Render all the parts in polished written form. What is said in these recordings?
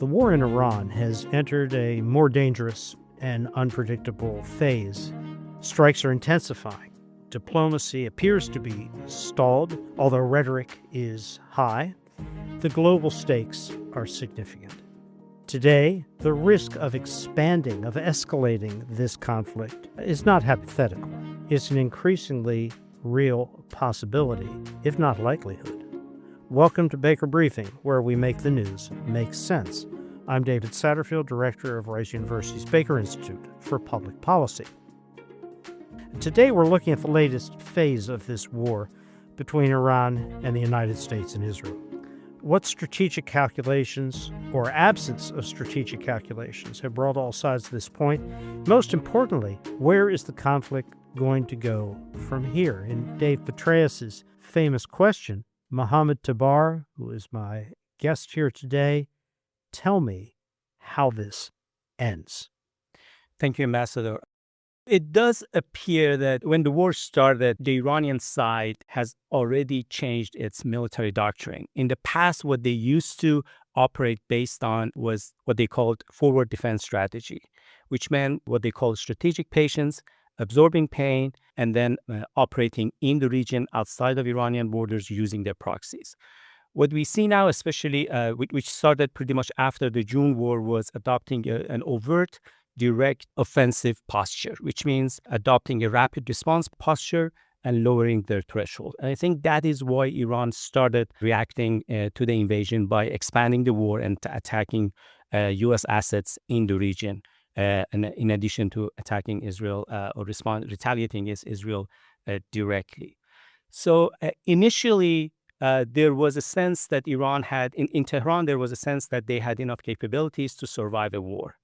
The war in Iran has entered a more dangerous and unpredictable phase. Strikes are intensifying. Diplomacy appears to be stalled, although rhetoric is high. The global stakes are significant. Today, the risk of expanding, of escalating this conflict is not hypothetical. It's an increasingly real possibility, if not likelihood. Welcome to Baker Briefing, where we make the news make sense. I'm David Satterfield, Director of Rice University's Baker Institute for Public Policy. Today we're looking at the latest phase of this war between Iran and the United States and Israel. What strategic calculations or absence of strategic calculations have brought all sides to this point? Most importantly, where is the conflict going to go from here? In Dave Petraeus's famous question, Mohammad Tabaar, who is my guest here today, tell me how this ends. Thank you, Ambassador. It does appear that when the war started, the Iranian side has already changed its military doctrine. In the past, what they used to operate based on was what they called forward defense strategy, which meant what they called strategic patience, absorbing pain, and then operating in the region outside of Iranian borders using their proxies. What we see now, especially which started pretty much after the June war, was adopting an overt, direct offensive posture, which means adopting a rapid response posture and lowering their threshold. And I think that is why Iran started reacting to the invasion by expanding the war and attacking U.S. assets in the region, and in addition to attacking Israel or retaliating against Israel directly. So initially, there was a sense that Iran had, in Tehran, there was a sense that they had enough capabilities to survive a war.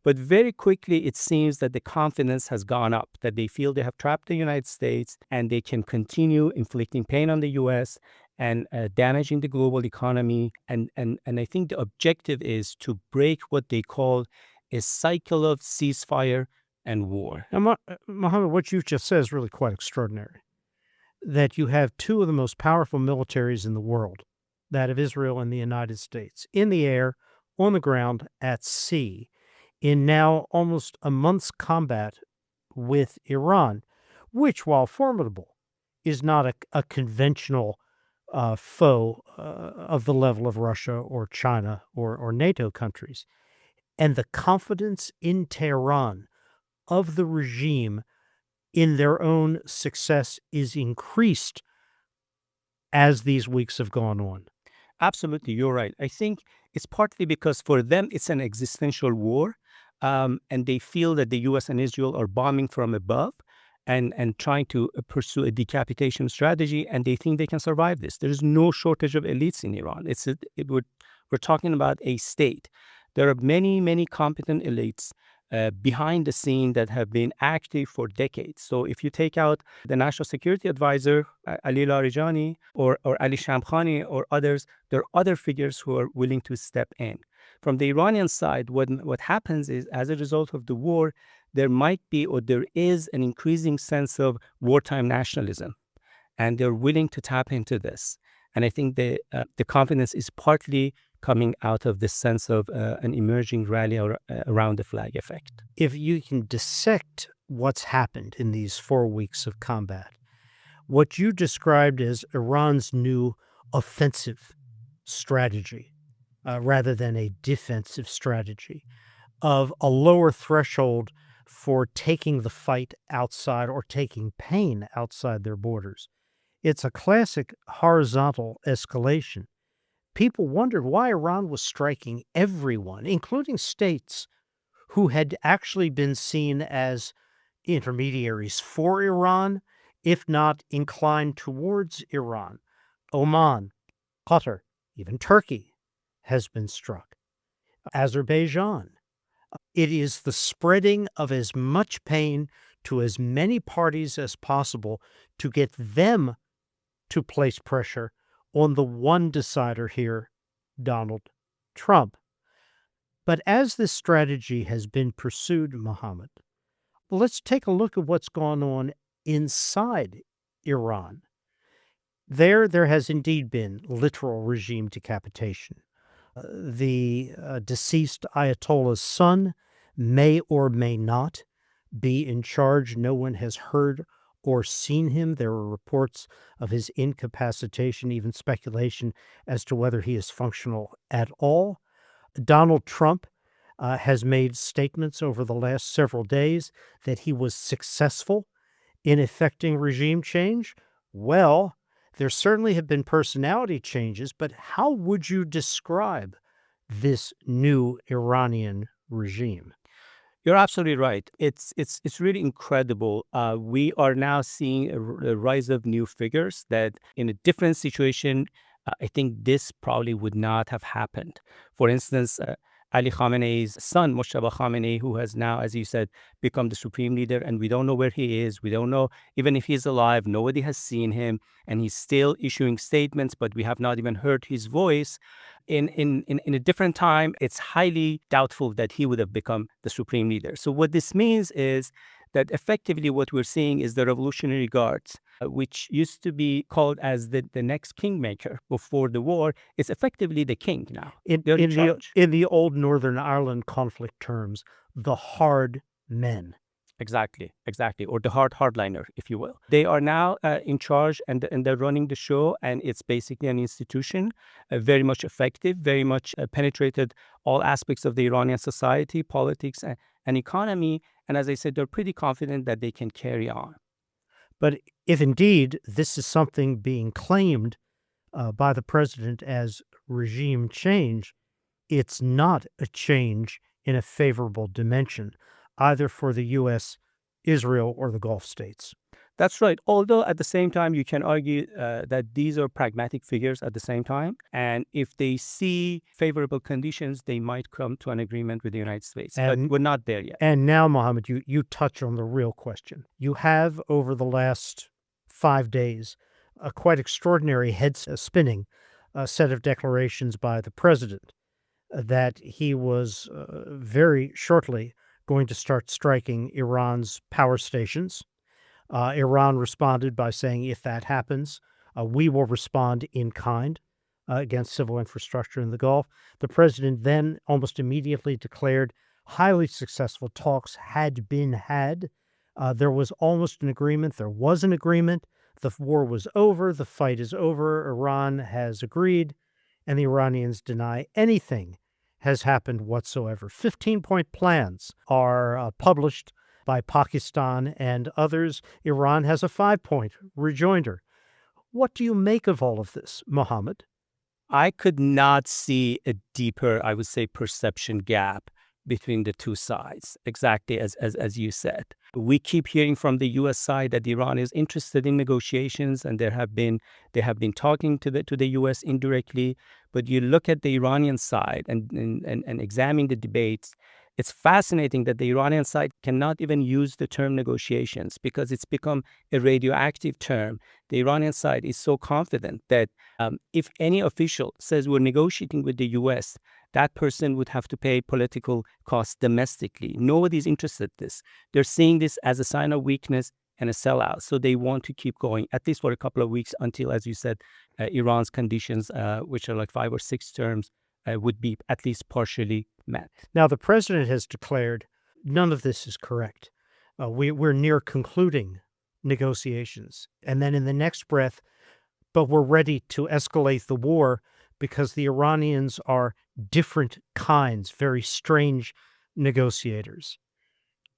But very quickly, it seems that the confidence has gone up, that they feel they have trapped the United States and they can continue inflicting pain on the U.S. and damaging the global economy. And I think the objective is to break what they call a cycle of ceasefire and war. Now, Mohammed, what you've just said is really quite extraordinary. That you have two of the most powerful militaries in the world, that of Israel and the United States, in the air, on the ground, at sea, in now almost a month's combat with Iran, which, while formidable, is not a conventional foe of the level of Russia or China or NATO countries. And the confidence in Tehran of the regime in their own success is increased as these weeks have gone on. Absolutely, you're right. I think it's partly because for them it's an existential war, and they feel that the U.S. and Israel are bombing from above and trying to pursue a decapitation strategy, and they think they can survive this. There is no shortage of elites in Iran. We're talking about a state. There are many, many competent elites behind the scene that have been active for decades. So if you take out the National Security Advisor, Ali Larijani, or Ali Shamkhani, or others, there are other figures who are willing to step in. From the Iranian side, what happens is, as a result of the war, there might be, or there is, an increasing sense of wartime nationalism, and they're willing to tap into this. And I think the confidence is partly coming out of this sense of an emerging rally around the flag effect. If you can dissect what's happened in these 4 weeks of combat, what you described as Iran's new offensive strategy, rather than a defensive strategy, of a lower threshold for taking the fight outside or taking pain outside their borders. It's a classic horizontal escalation. People wondered why Iran was striking everyone, including states who had actually been seen as intermediaries for Iran, if not inclined towards Iran. Oman, Qatar, even Turkey has been struck. Azerbaijan. It is the spreading of as much pain to as many parties as possible to get them to place pressure on the one decider here, Donald Trump. But as this strategy has been pursued, Mohammed, let's take a look at what's gone on inside Iran. There has indeed been literal regime decapitation. The deceased Ayatollah's son may or may not be in charge. No one has heard or seen him. There are reports of his incapacitation, even speculation as to whether he is functional at all. Donald Trump has made statements over the last several days that he was successful in effecting regime change. Well, there certainly have been personality changes, but how would you describe this new Iranian regime? You're absolutely right. It's really incredible. We are now seeing a rise of new figures that, in a different situation, I think this probably would not have happened. For instance, Ali Khamenei's son, Moshtaba Khamenei, who has now, as you said, become the supreme leader, and we don't know where he is. We don't know even if he's alive. Nobody has seen him, and he's still issuing statements, but we have not even heard his voice. In a different time, it's highly doubtful that he would have become the supreme leader. So what this means is that effectively what we're seeing is the Revolutionary Guards, which used to be called as the next kingmaker before the war, is effectively the king now. They're in charge. In the old Northern Ireland conflict terms, the hard men. Exactly, exactly. Or the hardliner, if you will. They are now in charge, and they're running the show, and it's basically an institution, very much effective, very much penetrated all aspects of the Iranian society, politics, and economy. And as I said, they're pretty confident that they can carry on. But if indeed this is something being claimed by the president as regime change, it's not a change in a favorable dimension, either for the U.S., Israel, or the Gulf states. That's right. Although at the same time, you can argue that these are pragmatic figures at the same time. And if they see favorable conditions, they might come to an agreement with the United States. But we're not there yet. And now, Mohammed, you touch on the real question. You have, over the last 5 days, a quite extraordinary head-spinning set of declarations by the president that he was very shortly going to start striking Iran's power stations. Iran responded by saying, if that happens, we will respond in kind against civil infrastructure in the Gulf. The president then almost immediately declared highly successful talks had been had. There was almost an agreement. There was an agreement. The war was over. The fight is over. Iran has agreed, and the Iranians deny anything has happened whatsoever. 15-point plans are published by Pakistan and others. Iran has a 5-point rejoinder. What do you make of all of this, Mohammed? I could not see a deeper, I would say, perception gap between the two sides, exactly as you said. We keep hearing from the U.S. side that Iran is interested in negotiations, and they have been talking to the U.S. indirectly. But you look at the Iranian side and examine the debates. It's fascinating that the Iranian side cannot even use the term negotiations because it's become a radioactive term. The Iranian side is so confident that if any official says we're negotiating with the U.S., that person would have to pay political costs domestically. Nobody's interested in this. They're seeing this as a sign of weakness and a sellout. So they want to keep going, at least for a couple of weeks until, as you said, Iran's conditions, which are like 5 or 6 terms, would be at least partially met. Now, the president has declared none of this is correct. We're near concluding negotiations. And then in the next breath, but we're ready to escalate the war because the Iranians are different kinds, very strange negotiators.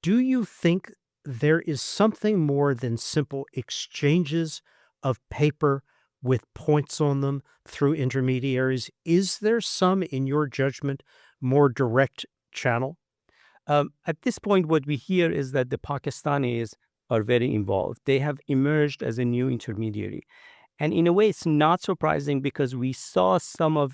Do you think there is something more than simple exchanges of paper with points on them through intermediaries? Is there some, in your judgment, more direct channel? At this point, what we hear is that the Pakistanis are very involved. They have emerged as a new intermediary. And in a way, it's not surprising because we saw some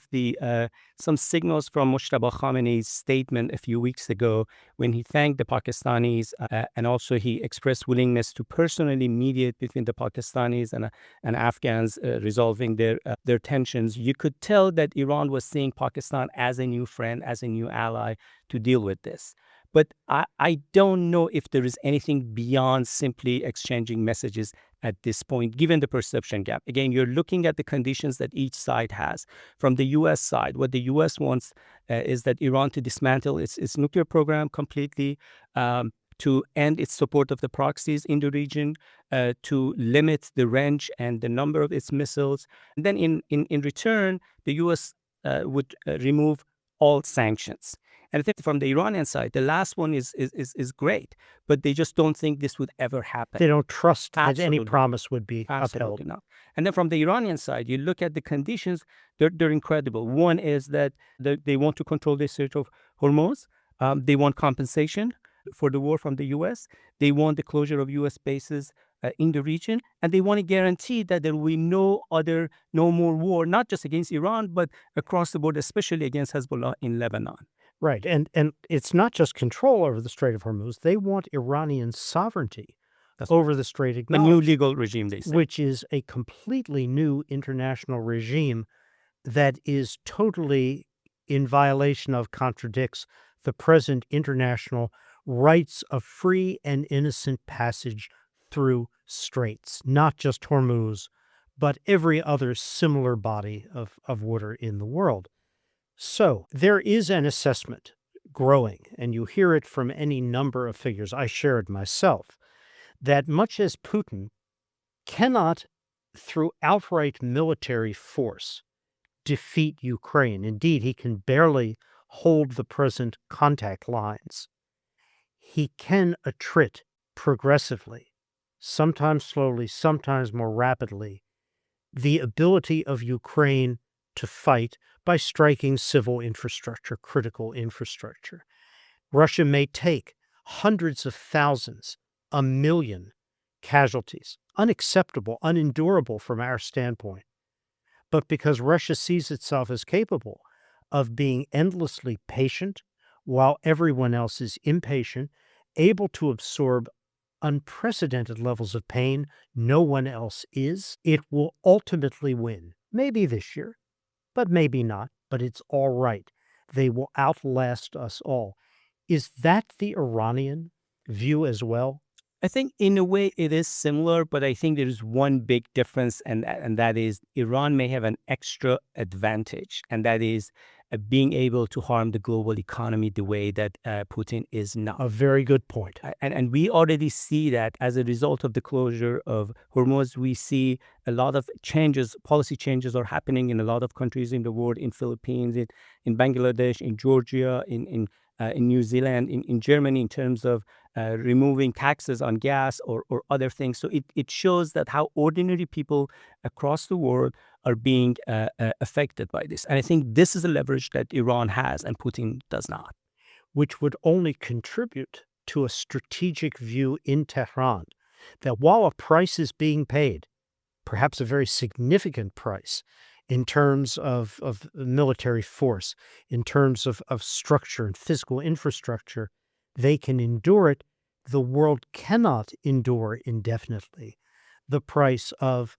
signals from Moshtaba Khamenei's statement a few weeks ago when he thanked the Pakistanis and also he expressed willingness to personally mediate between the Pakistanis and Afghans, resolving their tensions. You could tell that Iran was seeing Pakistan as a new friend, as a new ally to deal with this. But I don't know if there is anything beyond simply exchanging messages at this point, given the perception gap. Again, you're looking at the conditions that each side has. From the U.S. side, what the U.S. wants is that Iran to dismantle its nuclear program completely, to end its support of the proxies in the region, to limit the range and the number of its missiles. And then in return, the U.S. Would remove all sanctions. And I think from the Iranian side, the last one is great, but they just don't think this would ever happen. They don't trust that any Absolutely. promise would be upheld. Absolutely not. And then from the Iranian side, you look at the conditions, they're incredible. One is that they want to control the Strait of Hormuz. They want compensation for the war from the U.S. They want the closure of U.S. bases in the region, and they want to guarantee that there will be no more war, not just against Iran, but across the board, especially against Hezbollah in Lebanon. Right. And it's not just control over the Strait of Hormuz. They want Iranian sovereignty over the Strait, A new legal regime, they say. which is a completely new international regime that is totally in violation of, contradicts the present international rights of free and innocent passage through straits, not just Hormuz, but every other similar body of water in the world. So there is an assessment growing, and you hear it from any number of figures. I share it myself, that much as Putin cannot, through outright military force, defeat Ukraine, indeed, he can barely hold the present contact lines, he can attrit progressively, sometimes slowly, sometimes more rapidly, the ability of Ukraine to fight by striking civil infrastructure, critical infrastructure. Russia may take hundreds of thousands, 1 million casualties, unacceptable, unendurable from our standpoint. But because Russia sees itself as capable of being endlessly patient while everyone else is impatient, able to absorb unprecedented levels of pain no one else is, it will ultimately win. Maybe this year, but maybe not, but it's all right. They will outlast us all. Is that the Iranian view as well? I think in a way it is similar, but I think there is one big difference, and that is Iran may have an extra advantage, and that is being able to harm the global economy the way that Putin is not. A very good point. And we already see that as a result of the closure of Hormuz. We see a lot of changes, policy changes are happening in a lot of countries in the world, in Philippines, in Bangladesh, in Georgia, in New Zealand, in Germany, in terms of removing taxes on gas or other things. So it shows that how ordinary people across the world are being affected by this. And I think this is a leverage that Iran has and Putin does not. Which would only contribute to a strategic view in Tehran that while a price is being paid, perhaps a very significant price, in terms of military force, in terms of structure and physical infrastructure, they can endure it. The world cannot endure indefinitely the price of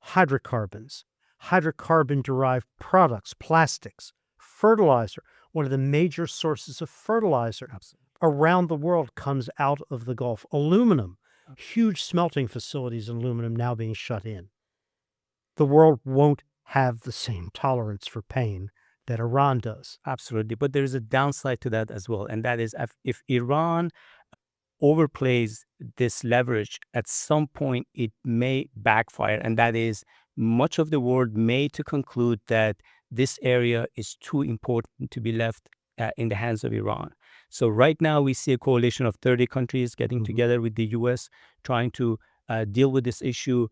hydrocarbons, hydrocarbon-derived products, plastics, fertilizer. One of the major sources of fertilizer around the world comes out of the Gulf. Aluminum, huge smelting facilities in aluminum now being shut in. The world won't have the same tolerance for pain that Iran does. Absolutely. But there is a downside to that as well. And that is if Iran overplays this leverage, at some point it may backfire. And that is much of the world may to conclude that this area is too important to be left in the hands of Iran. So right now we see a coalition of 30 countries getting together with the U.S. trying to deal with this issue.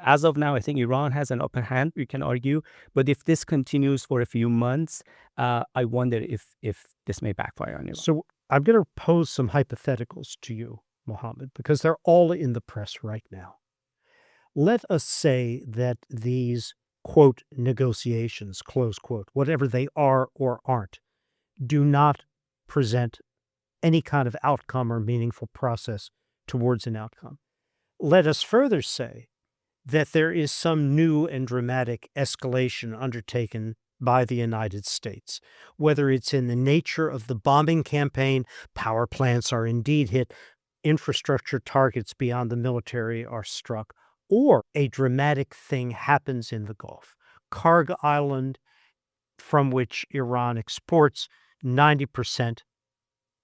As of now, I think Iran has an upper hand, we can argue. But if this continues for a few months, I wonder if this may backfire on Iran. So I'm going to pose some hypotheticals to you, Mohammad, because they're all in the press right now. Let us say that these, quote, negotiations, close quote, whatever they are or aren't, do not present any kind of outcome or meaningful process towards an outcome. Let us further say that there is some new and dramatic escalation undertaken by the United States, whether it's in the nature of the bombing campaign, power plants are indeed hit, infrastructure targets beyond the military are struck, or a dramatic thing happens in the Gulf. Karg Island, from which Iran exports 90%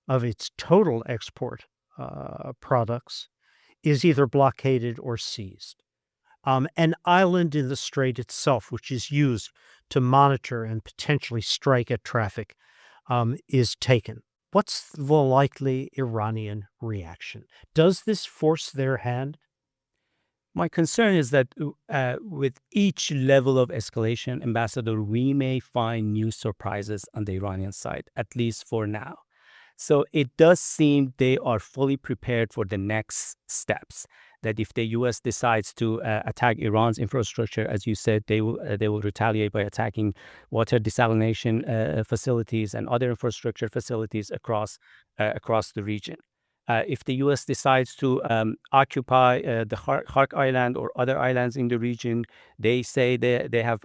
of its total export products, is either blockaded or seized. An island in the strait itself, which is used to monitor and potentially strike at traffic, is taken. What's the likely Iranian reaction? Does this force their hand? My concern is that with each level of escalation, Ambassador, we may find new surprises on the Iranian side, at least for now. So it does seem they are fully prepared for the next steps. That if the U.S. decides to attack Iran's infrastructure, as you said, they will retaliate by attacking water desalination facilities and other infrastructure facilities across the region. If the U.S. decides to occupy the Hark Island or other islands in the region, they say they have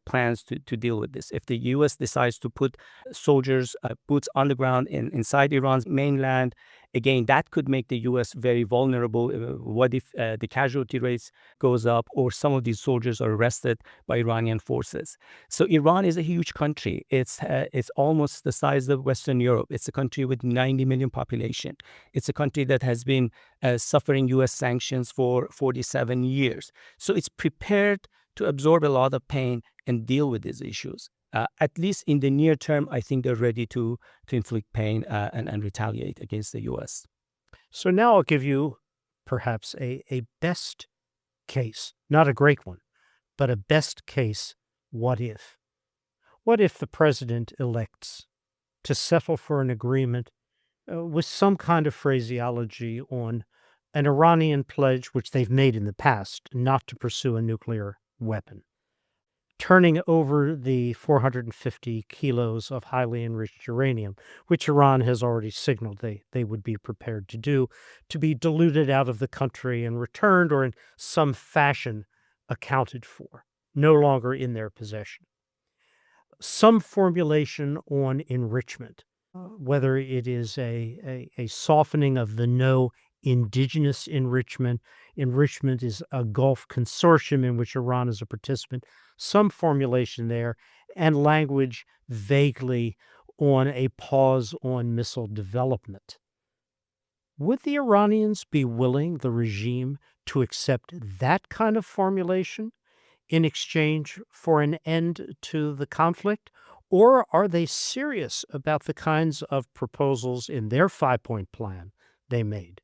plans to deal with this. If the U.S. decides to put soldiers, boots on the ground inside Iran's mainland, again, that could make the U.S. very vulnerable. What if the casualty rates goes up or some of these soldiers are arrested by Iranian forces? So Iran is a huge country. It's almost the size of Western Europe. It's a country with 90 million population. It's a country that has been suffering U.S. sanctions for 47 years. So it's prepared to absorb a lot of pain and deal with these issues. At least in the near term, I think they're ready to inflict pain and retaliate against the U.S. So now I'll give you perhaps a best case, not a great one, but a best case what if. What if the president elects to settle for an agreement with some kind of phraseology on an Iranian pledge, which they've made in the past, not to pursue a nuclear weapon, turning over the 450 kilos of highly enriched uranium, which Iran has already signaled they would be prepared to do, to be diluted out of the country and returned or in some fashion accounted for, no longer in their possession. Some formulation on enrichment, whether it is a softening of the no indigenous enrichment. Enrichment is a Gulf consortium in which Iran is a participant, some formulation there, and language vaguely on a pause on missile development. Would the Iranians be willing, the regime, to accept that kind of formulation in exchange for an end to the conflict? Or are they serious about the kinds of proposals in their 5-point plan they made?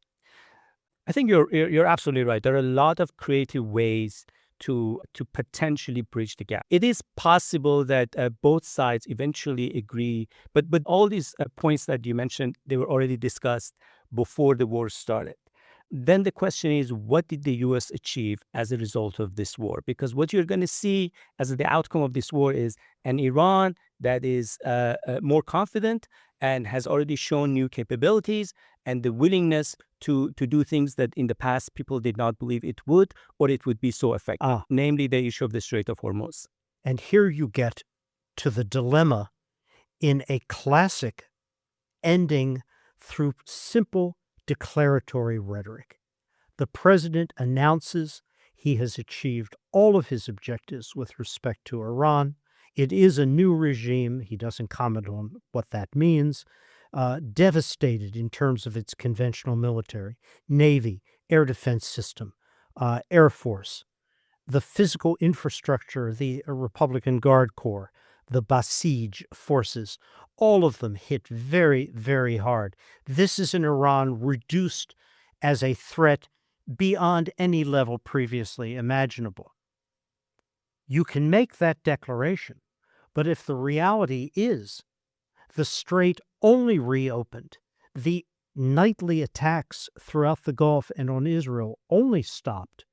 I think you're absolutely right. There are a lot of creative ways to potentially bridge the gap. It is possible that both sides eventually agree, but all these points that you mentioned, they were already discussed before the war started. Then the question is, what did the U.S. achieve as a result of this war? Because what you're going to see as the outcome of this war is an Iran that is more confident and has already shown new capabilities and the willingness to do things that in the past people did not believe it would, or it would be so effective, namely the issue of the Strait of Hormuz. And here you get to the dilemma in a classic ending through simple declaratory rhetoric. The president announces he has achieved all of his objectives with respect to Iran. It is a new regime. He doesn't comment on what that means. Devastated in terms of its conventional military, Navy, air defense system, Air Force, the physical infrastructure, the Republican Guard Corps, the Basij forces, all of them hit very, very hard. This is an Iran reduced as a threat beyond any level previously imaginable. You can make that declaration, but if the reality is the strait only reopened, the nightly attacks throughout the Gulf and on Israel only stopped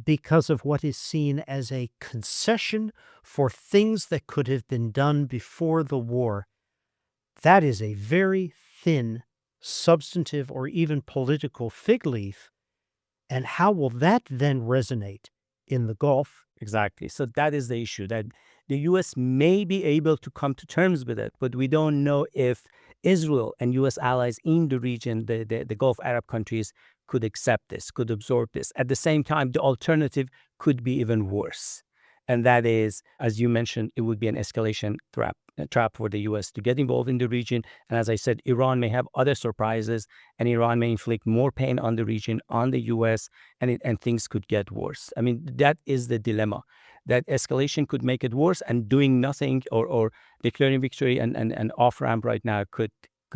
because of what is seen as a concession for things that could have been done before the war, that is a very thin, substantive, or even political fig leaf. And how will that then resonate in the Gulf? Exactly. So that is the issue, that The U.S. may be able to come to terms with it, but we don't know if Israel and U.S. allies in the region, the Gulf Arab countries, could accept this, could absorb this. At the same time, the alternative could be even worse. And that is, as you mentioned, it would be an escalation trap for the U.S. to get involved in the region. And as I said, Iran may have other surprises, and Iran may inflict more pain on the region, on the U.S., and things could get worse. I mean, that is the dilemma. That escalation could make it worse, and doing nothing or declaring victory and off-ramp right now could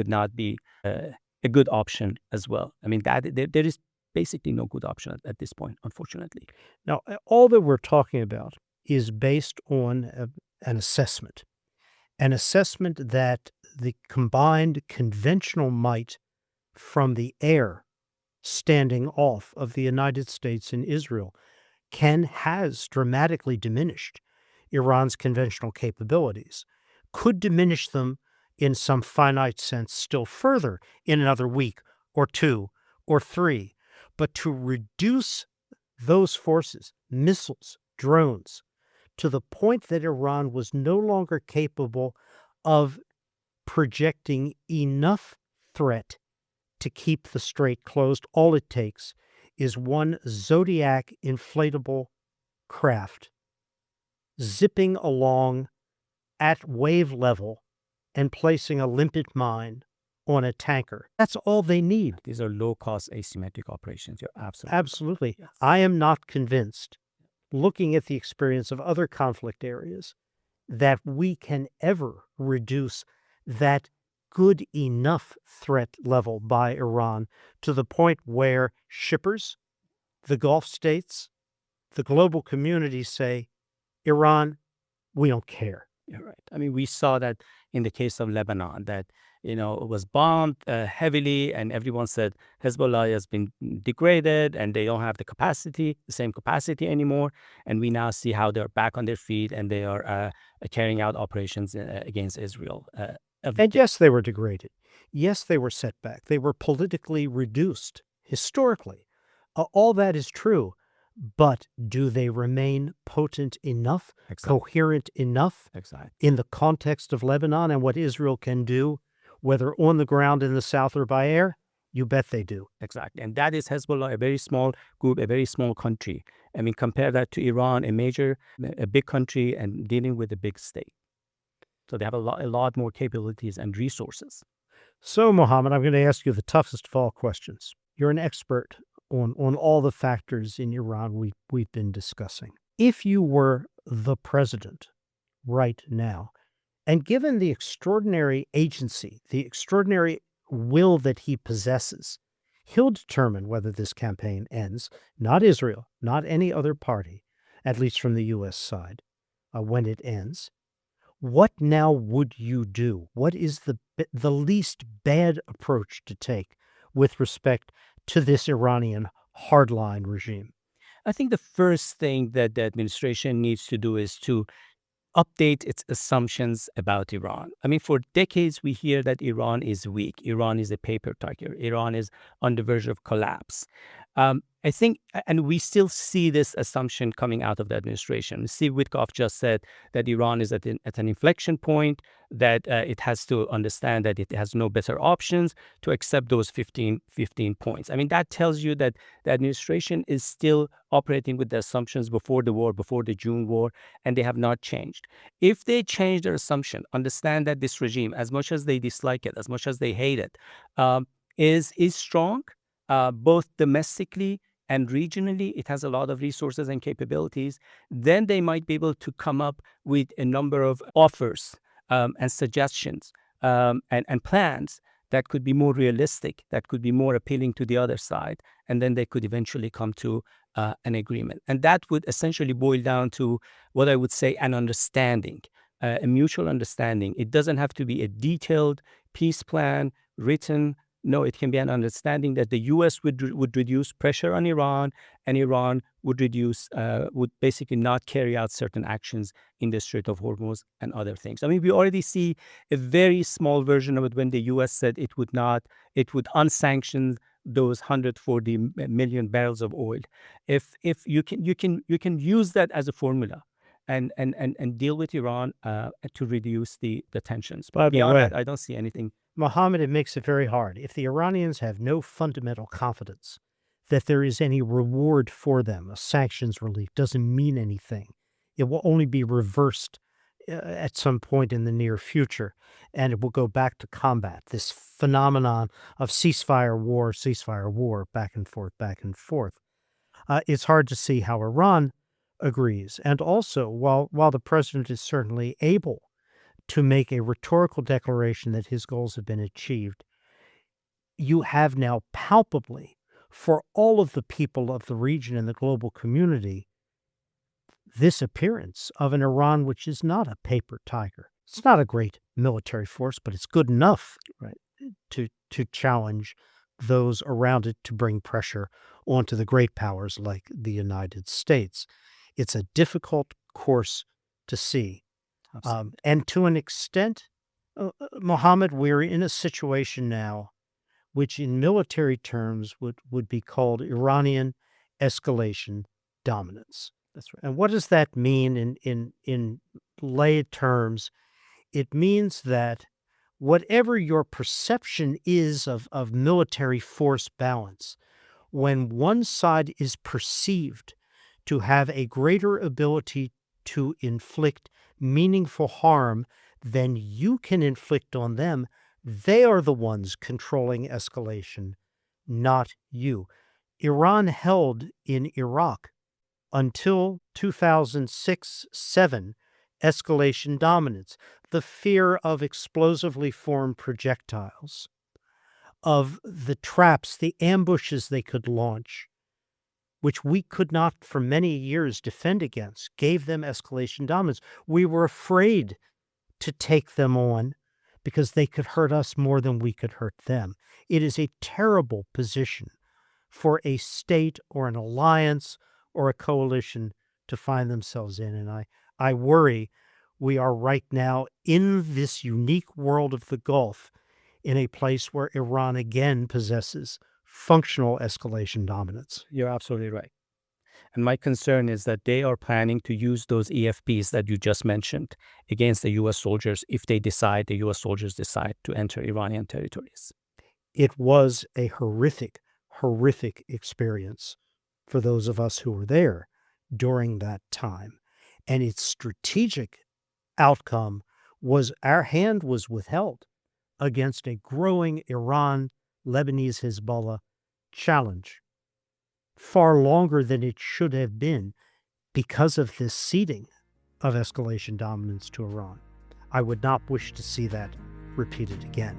not be a good option as well. I mean, there is basically no good option at this point, unfortunately. Now, all that we're talking about is based on an assessment that the combined conventional might from the air standing off of the United States and Israel has dramatically diminished Iran's conventional capabilities, could diminish them in some finite sense still further in another week or two or three. But to reduce those forces, missiles, drones, to the point that Iran was no longer capable of projecting enough threat to keep the strait closed, all it takes is one Zodiac inflatable craft zipping along at wave level and placing a limpet mine on a tanker. That's all they need. These are low-cost asymmetric operations. You're Absolutely. Yes. I am not convinced, looking at the experience of other conflict areas, that we can ever reduce that good enough threat level by Iran to the point where shippers, the Gulf states, the global community say, Iran, we don't care. You're right. I mean, we saw that in the case of Lebanon, that, it was bombed heavily, and everyone said Hezbollah has been degraded and they don't have the same capacity anymore. And we now see how they're back on their feet and they are carrying out operations against Israel. And yes, they were degraded. Yes, they were set back. They were politically reduced historically. All that is true. But do they remain potent enough, coherent enough in the context of Lebanon and what Israel can do, whether on the ground in the south or by air? You bet they do. Exactly. And that is Hezbollah, a very small group, a very small country. I mean, compare that to Iran, a big country and dealing with a big state. So they have a lot more capabilities and resources. So, Mohammad, I'm going to ask you the toughest of all questions. You're an expert on all the factors in Iran we've been discussing. If you were the president right now, and given the extraordinary agency, the extraordinary will that he possesses, he'll determine whether this campaign ends, not Israel, not any other party, at least from the U.S. side, when it ends. What now would you do? What is the least bad approach to take with respect to this Iranian hardline regime? I think the first thing that the administration needs to do is to update its assumptions about Iran. I mean, for decades, we hear that Iran is weak. Iran is a paper tiger. Iran is on the verge of collapse. I think, and we still see this assumption coming out of the administration. Steve Witkoff just said that Iran is at an inflection point, that it has to understand that it has no better options to accept those 15 points. I mean, that tells you that the administration is still operating with the assumptions before the war, before the June war, and they have not changed. If they change their assumption, understand that this regime, as much as they dislike it, as much as they hate it, is strong, both domestically and regionally. It has a lot of resources and capabilities. Then they might be able to come up with a number of offers and suggestions and plans that could be more realistic, that could be more appealing to the other side, and then they could eventually come to an agreement. And that would essentially boil down to what I would say an understanding, a mutual understanding. It doesn't have to be a detailed peace plan written. No, it can be an understanding that the U.S. would reduce pressure on Iran, and Iran would basically not carry out certain actions in the Strait of Hormuz and other things. I mean, we already see a very small version of it when the U.S. said it would unsanction those 140 million barrels of oil. If you can use that as a formula, and deal with Iran to reduce the tensions. By But the beyond way, that, I don't see anything. Mohammed, it makes it very hard. If the Iranians have no fundamental confidence that there is any reward for them, a sanctions relief doesn't mean anything. It will only be reversed at some point in the near future, and it will go back to combat. This phenomenon of ceasefire, war, back and forth, back and forth. It's hard to see how Iran agrees. And also, while the president is certainly able to make a rhetorical declaration that his goals have been achieved, you have now palpably, for all of the people of the region and the global community, this appearance of an Iran which is not a paper tiger. It's not a great military force, but it's good enough, right, to challenge those around it, to bring pressure onto the great powers like the United States. It's a difficult course to see. And to an extent, Mohammed, we're in a situation now which in military terms would be called Iranian escalation dominance. That's right. And what does that mean in lay terms? It means that whatever your perception is of military force balance, when one side is perceived to have a greater ability to inflict meaningful harm than you can inflict on them, they are the ones controlling escalation, not you. Iran held in Iraq until 2006-7 escalation dominance, the fear of explosively formed projectiles, of the traps, the ambushes they could launch, which we could not for many years defend against, gave them escalation dominance. We were afraid to take them on because they could hurt us more than we could hurt them. It is a terrible position for a state or an alliance or a coalition to find themselves in. And I worry we are right now in this unique world of the Gulf in a place where Iran again possesses functional escalation dominance. You're absolutely right. And my concern is that they are planning to use those EFPs that you just mentioned against the U.S. soldiers if the U.S. soldiers decide to enter Iranian territories. It was a horrific, horrific experience for those of us who were there during that time. And its strategic outcome was our hand was withheld against a growing Iran, Lebanese Hezbollah challenge far longer than it should have been because of this ceding of escalation dominance to Iran. I would not wish to see that repeated again.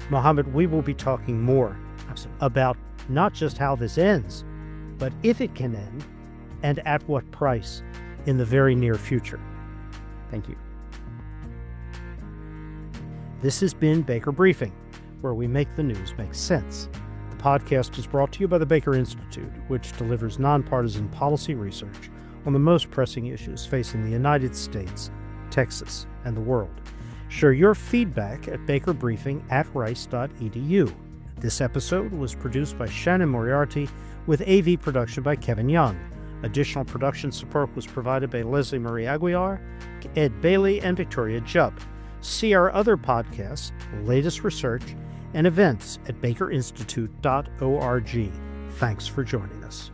Mohammed, we will be talking more about not just how this ends, but if it can end and at what price in the very near future. Thank you. This has been Baker Briefing, where we make the news make sense. The podcast is brought to you by the Baker Institute, which delivers nonpartisan policy research on the most pressing issues facing the United States, Texas, and the world. Share your feedback at bakerbriefing@rice.edu. This episode was produced by Shannon Moriarty with AV production by Kevin Young. Additional production support was provided by Leslie Marie Aguiar, Ed Bailey, and Victoria Jubb. See our other podcasts, latest research, and events at bakerinstitute.org. Thanks for joining us.